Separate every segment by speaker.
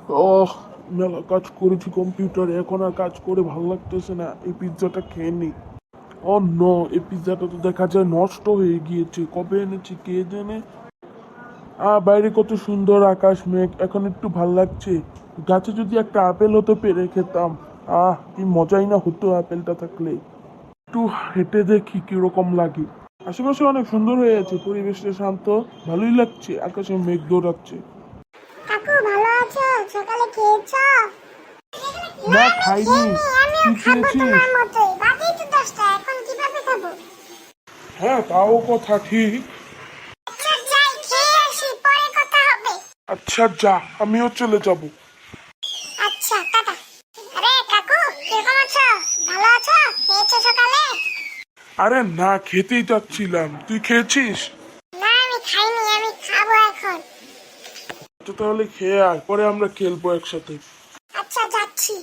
Speaker 1: ওহ, মেলা কাজ করেছি কম্পিউটারে, এখন আর কাজ করে ভালো লাগতেছে না। এই পিৎজাটা খেয়ে নিই। ও নো, এই পিৎজাটা তো দেখা যায় নষ্ট হয়ে গিয়েছে। কবে এনেছি কে জানে। বাইরে কত সুন্দর আকাশ মেঘ, এখন একটু ভাল লাগছে। গাছে যদি একটা আপেল হতো পেরে খেতাম। কি মজাই না হতো আপেলটা থাকলে। একটু হেঁটে দেখি কিরকম লাগে। আশেপাশে অনেক সুন্দর হয়ে আছে, পরিবেশটা শান্ত, ভালোই লাগছে। আকাশে মেঘ দৌড়াচ্ছে।
Speaker 2: কাকু ভালো আছো? সকালে খেয়েছো? না
Speaker 1: না,
Speaker 2: আমি
Speaker 1: খাইনি।
Speaker 2: খেইনি, আমিও
Speaker 1: তুই
Speaker 2: খাবো
Speaker 1: খেয়েছিস?
Speaker 2: তোমার মতোই। বাজেই তো 10টা, এখন কিভাবে খাবো?
Speaker 1: হ্যাঁ, তাও কথা ঠিক।
Speaker 2: আচ্ছা যাই, খেয়ে আসি, পরে কথা হবে।
Speaker 1: আচ্ছা যা, আমিও চলে যাব।
Speaker 2: আচ্ছা টাটা। আরে কাকু, কিরকম আছো? ভালো আছো? খেয়েছো সকালে?
Speaker 1: আরে না, খেতেই যাচ্ছিলাম। তুই খেয়েছিস?
Speaker 2: না আমি খাইনি, আমি খাবো এখন।
Speaker 1: তো তাহলে খেয়ে আয়, পরে আমরা খেলবো একসাথে।
Speaker 2: আচ্ছা যাচ্ছি।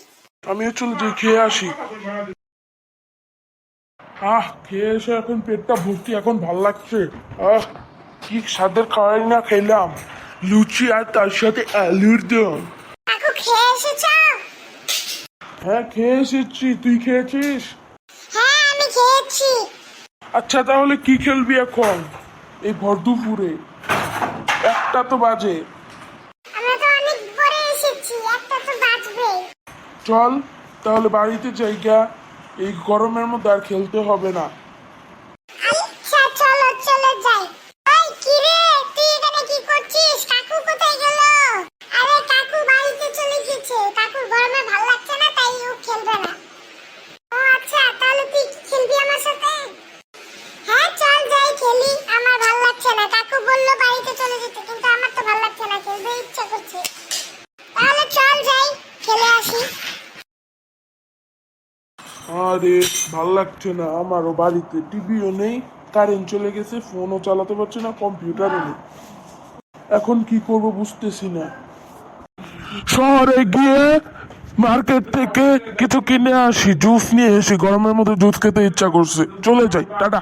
Speaker 1: আমিও চলে যাই, খেয়ে আসি। খেয়ে এসে এখন পেটটা ভর্তি, এখন ভাল লাগছে। কি স্বাদের খাওয়াই না খেলাম। লুচি আর তার সাথে আলুর দম।
Speaker 2: কাকু খেয়ে এসেছো?
Speaker 1: হ্যাঁ, খেয়ে এসেছি। তুই খেয়েছিস?
Speaker 2: হ্যাঁ আমি খেয়েছি।
Speaker 1: আচ্ছা তাহলে কি খেলবি এখন এই ভর দুপুরে? একটা তো বাজে।
Speaker 2: আমরা তো অনেক পরে এসেছি, একটা তো বাজবেই।
Speaker 1: চল তাহলে বাড়িতে যাই গা। এই গরমের মধ্যে আর খেলতে হবে না।
Speaker 2: আচ্ছা চলো চলে যাই। ওই কি রে, তুই এখানে কি করছিস? কাকু কোথায় গেল? আরে কাকু বাড়িতে চলে গেছে, কাকুর গরমে ভালো লাগছে না তাই ও খেলবে না। ও আচ্ছা, তাহলে তুই কি খেলবি আমার সাথে? হ্যাঁ চল যাই খেলি, আমার ভালো লাগছে না। কাকু বললো বাড়িতে চলে যেতে, কিন্তু আমার তো ভালো লাগছে না, খেলতে ইচ্ছা করছে। তাহলে চল যাই, খেলে আসি।
Speaker 1: আরে ভাল লাগছে না আমারও। বাড়িতে টিভিও নেই, কারেন্ট চলে গেছে, ফোনও চালাতে পারছি না, কম্পিউটারও নেই। এখন কি করব বুঝতেছি না। শহরে গিয়ে মার্কেট থেকে কিছু কিনে আসি, জুস নিয়ে এসি। গরমের মধ্যে জুস খেতে ইচ্ছা করছে। চলে যাই, টাটা।